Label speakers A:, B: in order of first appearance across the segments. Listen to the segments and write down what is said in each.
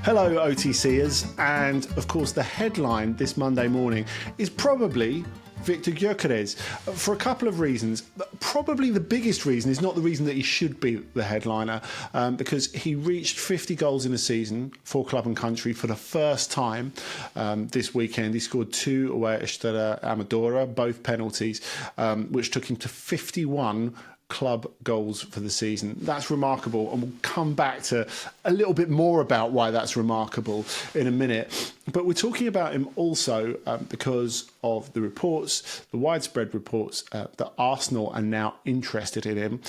A: Hello, OTCers, and of course the headline this Monday morning is probably Viktor Gyökeres, for a couple of reasons. Probably the biggest reason is not the reason that he should be the headliner, because he reached 50 goals in a season for club and country for the first time this weekend. He scored 2 away at Estrela Amadora, both penalties, which took him to 51 club goals for the season. That's remarkable, and we'll come back to a little bit more about why that's remarkable in a minute. But we're talking about him also because of the reports, the widespread reports that Arsenal are now interested in him,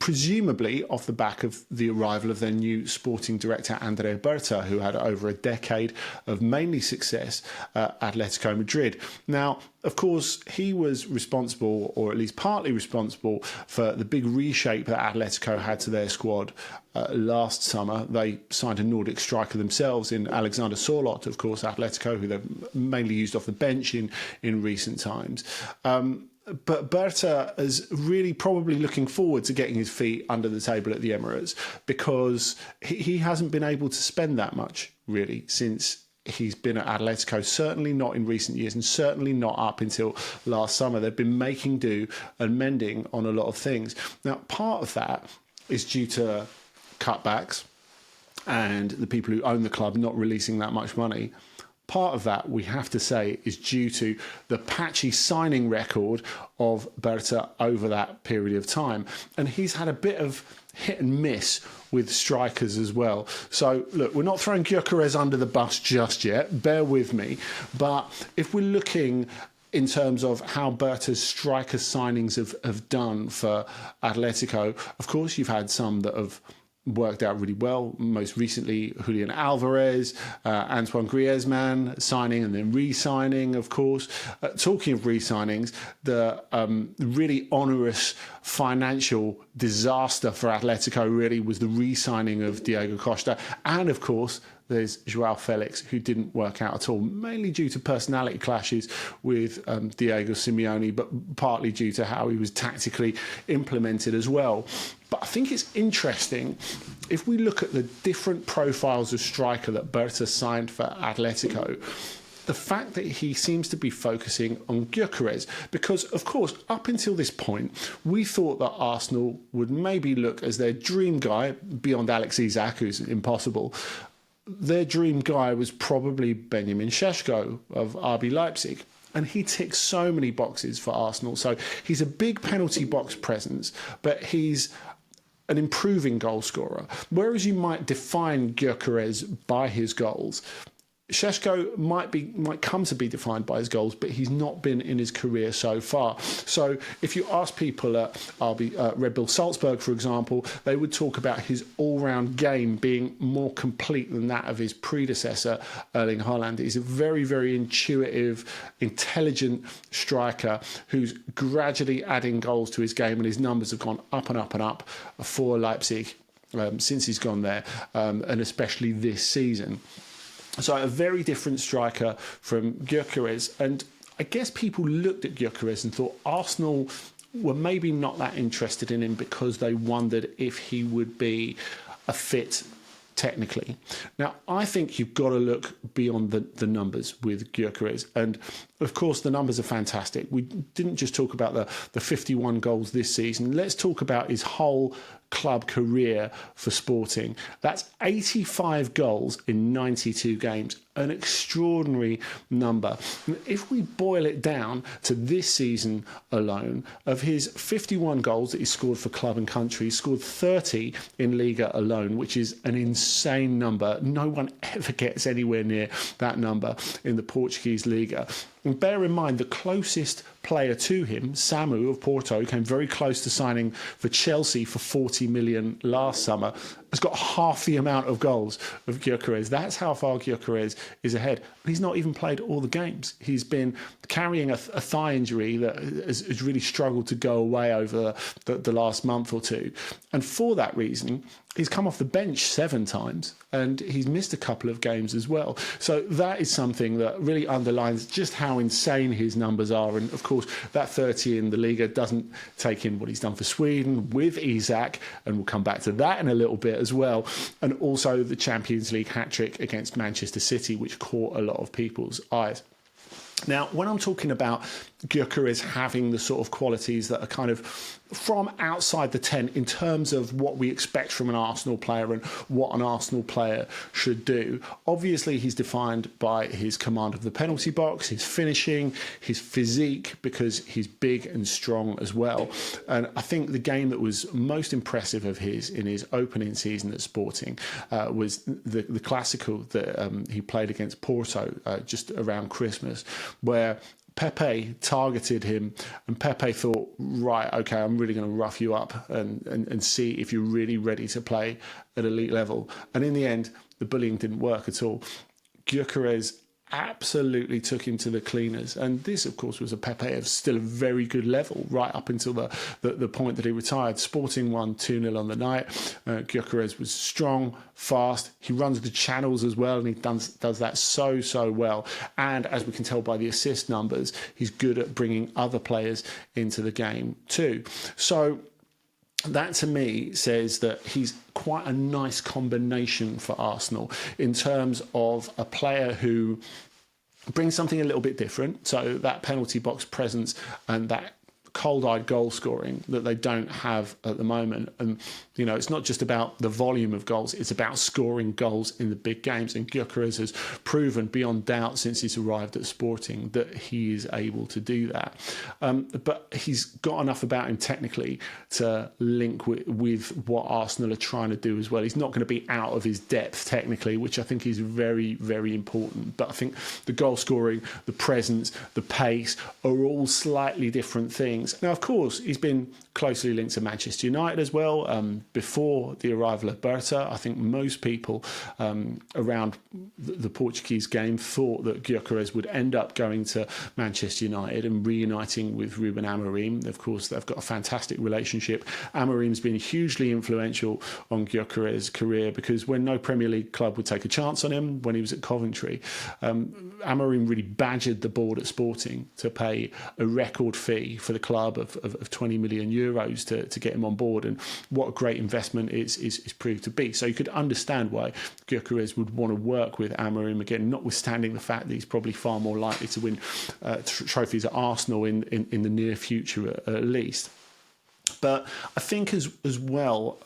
A: presumably off the back of the arrival of their new sporting director, Andy Brassell, who had over a decade of mainly success at Atletico Madrid. Now, of course, he was responsible, or at least partly responsible, for the big reshape that Atletico had to their squad last summer. They signed a Nordic striker themselves in Alexander Sørloth, of course, Atletico, who they've mainly used off the bench in recent times. But Berta is really probably looking forward to getting his feet under the table at the Emirates, because he hasn't been able to spend that much, really, since he's been at Atletico, certainly not in recent years, and certainly not up until last summer. They've been making do and mending on a lot of things. Now, part of that is due to cutbacks and the people who own the club not releasing that much money. Part of that, we have to say, is due to the patchy signing record of Berta over that period of time. And he's had a bit of hit and miss with strikers as well. So, look, we're not throwing Gyökeres under the bus just yet. Bear with me. But if we're looking in terms of how Berta's striker signings have done for Atletico, of course, you've had some that have worked out really well. Most recently, Julian Alvarez, Antoine Griezmann signing and then re-signing, of course. Talking of re-signings, the really onerous financial disaster for Atletico really was the re-signing of Diego Costa. And, of course, there's Joao Felix, who didn't work out at all, mainly due to personality clashes with Diego Simeone, but partly due to how he was tactically implemented as well. But I think it's interesting, if we look at the different profiles of striker that Berta signed for Atletico, the fact that he seems to be focusing on Gyökeres, because, of course, up until this point, we thought that Arsenal would maybe look as their dream guy, beyond Alex Isak, who's impossible. Their dream guy was probably Benjamin Šeško of RB Leipzig. And he ticks so many boxes for Arsenal. So he's a big penalty box presence, but he's an improving goal scorer. Whereas you might define Gyökeres by his goals, Šeško might come to be defined by his goals, but he's not been in his career so far. So if you ask people at Red Bull Salzburg, for example, they would talk about his all-round game being more complete than that of his predecessor, Erling Haaland. He's a very, very intuitive, intelligent striker who's gradually adding goals to his game, and his numbers have gone up and up and up for Leipzig since he's gone there, and especially this season. So a very different striker from Gyökeres. And I guess people looked at Gyökeres and thought Arsenal were maybe not that interested in him because they wondered if he would be a fit technically. Now, I think you've got to look beyond the numbers with Gyökeres. And, of course, the numbers are fantastic. We didn't just talk about the 51 goals this season. Let's talk about his whole club career for Sporting. That's 85 goals in 92 games, an extraordinary number. If we boil it down to this season alone, of his 51 goals that he scored for club and country, he scored 30 in Liga alone, which is an insane number. No one ever gets anywhere near that number in the Portuguese Liga. And bear in mind, the closest player to him, Samu of Porto, came very close to signing for Chelsea for 40 million last summer, has got half the amount of goals of Gyökeres. That's how far Gyökeres is ahead. He's not even played all the games. He's been carrying a thigh injury that has really struggled to go away over the last month or two. And for that reason, he's come off the bench 7 times, and he's missed a couple of games as well. So that is something that really underlines just how insane his numbers are. And, of course, that 30 in the Liga doesn't take in what he's done for Sweden with Isak, and we'll come back to that in a little bit as well. And also the Champions League hat-trick against Manchester City, which caught a lot of people's eyes. Now, when I'm talking about Gyökeres having the sort of qualities that are kind of from outside the tent in terms of what we expect from an Arsenal player and what an Arsenal player should do, obviously he's defined by his command of the penalty box, his finishing, his physique, because he's big and strong as well. And I think the game that was most impressive of his in his opening season at Sporting was the Classical that he played against Porto just around Christmas, where Pepe targeted him, and Pepe thought, right, okay, I'm really going to rough you up and see if you're really ready to play at elite level. And in the end, the bullying didn't work at all. Gyökeres absolutely took him to the cleaners. And this, of course, was a Pepe of still a very good level right up until the point that he retired. Sporting won 2-0 on the night. Gyökeres was strong, fast. He runs the channels as well, and he does that so well. And as we can tell by the assist numbers, he's good at bringing other players into the game too. So that to me says that he's quite a nice combination for Arsenal in terms of a player who brings something a little bit different. So that penalty box presence and that cold-eyed goal scoring that they don't have at the moment. And, you know, it's not just about the volume of goals, it's about scoring goals in the big games. And Gyökeres has proven beyond doubt since he's arrived at Sporting that he is able to do that. But he's got enough about him technically to link with what Arsenal are trying to do as well. He's not going to be out of his depth technically, which I think is very, very important. But I think the goal scoring, the presence, the pace are all slightly different things. Now, of course, he's been closely linked to Manchester United as well. Before the arrival of Berta, I think most people around the Portuguese game thought that Gyökeres would end up going to Manchester United and reuniting with Ruben Amorim. Of course, they've got a fantastic relationship. Amorim's been hugely influential on Gyökeres' career because when no Premier League club would take a chance on him, when he was at Coventry, Amorim really badgered the board at Sporting to pay a record fee for the club of 20 million euros to get him on board, and what a great investment is proved to be. So you could understand why Gyökeres would want to work with Amorim again, notwithstanding the fact that he's probably far more likely to win trophies at Arsenal in the near future at least. But I think as well,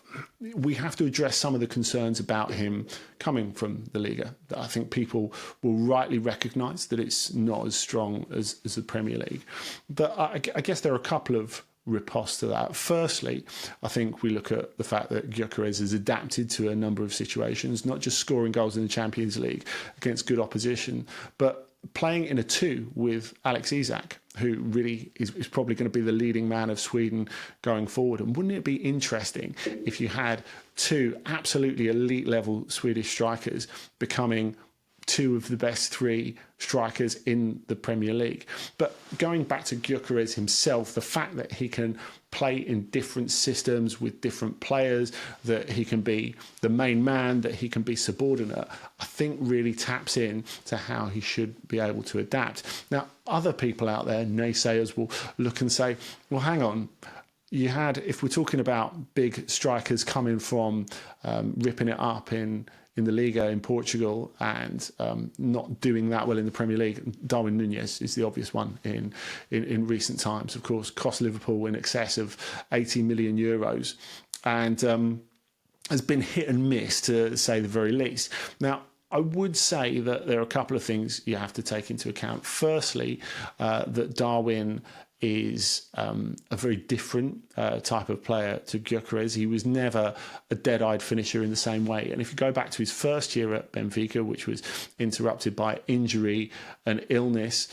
A: we have to address some of the concerns about him coming from the Liga. I think people will rightly recognise that it's not as strong as the Premier League. But I guess there are a couple of riposte to that. Firstly, I think we look at the fact that Gyökeres has adapted to a number of situations, not just scoring goals in the Champions League against good opposition, but playing in a two with Alex Isak, who really is probably going to be the leading man of Sweden going forward. And wouldn't it be interesting if you had two absolutely elite level Swedish strikers becoming two of the best three strikers in the Premier League? But going back to Gyökeres himself, the fact that he can play in different systems with different players, that he can be the main man, that he can be subordinate, I think really taps in to how he should be able to adapt. Now, other people out there, naysayers, will look and say, well, hang on, you had, if we're talking about big strikers coming from ripping it up in the Liga in Portugal and not doing that well in the Premier League, Darwin Núñez is the obvious one in recent times. Of course, cost Liverpool in excess of 80 million euros and has been hit and miss, to say the very least. Now, I would say that there are a couple of things you have to take into account. Firstly, that Darwin is a very different type of player to Gyökeres. He was never a dead-eyed finisher in the same way. And if you go back to his first year at Benfica, which was interrupted by injury and illness,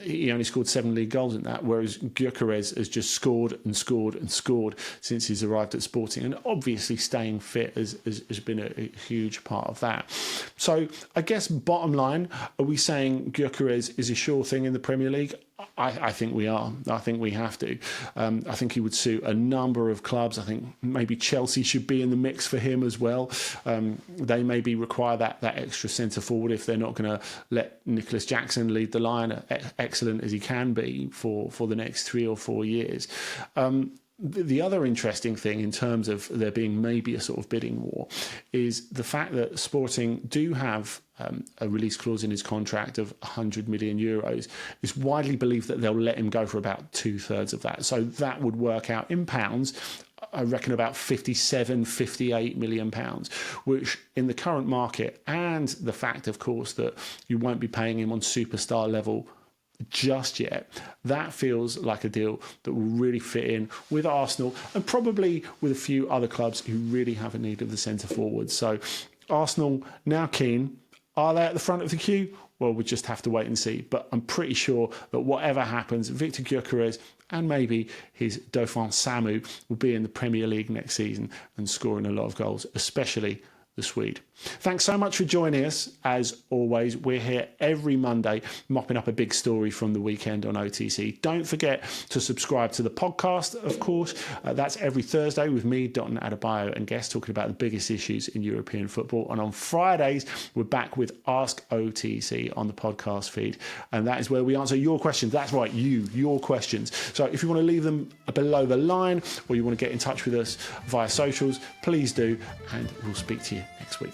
A: he only scored 7 league goals in that, whereas Gyökeres has just scored and scored and scored since he's arrived at Sporting. And obviously staying fit has been a huge part of that. So I guess bottom line, are we saying Gyökeres is a sure thing in the Premier League? I think we are. I think we have to. I think he would suit a number of clubs. I think maybe Chelsea should be in the mix for him as well. They maybe require that extra centre forward if they're not going to let Nicholas Jackson lead the line, excellent as he can be for the next 3 or 4 years. The other interesting thing in terms of there being maybe a sort of bidding war is the fact that Sporting do have a release clause in his contract of 100 million euros. It's widely believed that they'll let him go for about 2/3 of that. So that would work out in pounds, I reckon about 57, 58 million pounds, which in the current market, and the fact, of course, that you won't be paying him on superstar level just yet, that feels like a deal that will really fit in with Arsenal and probably with a few other clubs who really have a need of the centre forward. So Arsenal now keen. Are they at the front of the queue? Well, we'll just have to wait and see. But I'm pretty sure that whatever happens, Viktor Gyökeres and maybe his Dauphin Samu will be in the Premier League next season and scoring a lot of goals, especially the Swede. Thanks so much for joining us. As always, we're here every Monday mopping up a big story from the weekend on OTC. Don't forget to subscribe to the podcast, of course. That's every Thursday with me, Dotun Adebayo, and guests talking about the biggest issues in European football. And on Fridays, we're back with Ask OTC on the podcast feed. And that is where we answer your questions. That's right, your questions. So if you want to leave them below the line or you want to get in touch with us via socials, please do. And we'll speak to you next week.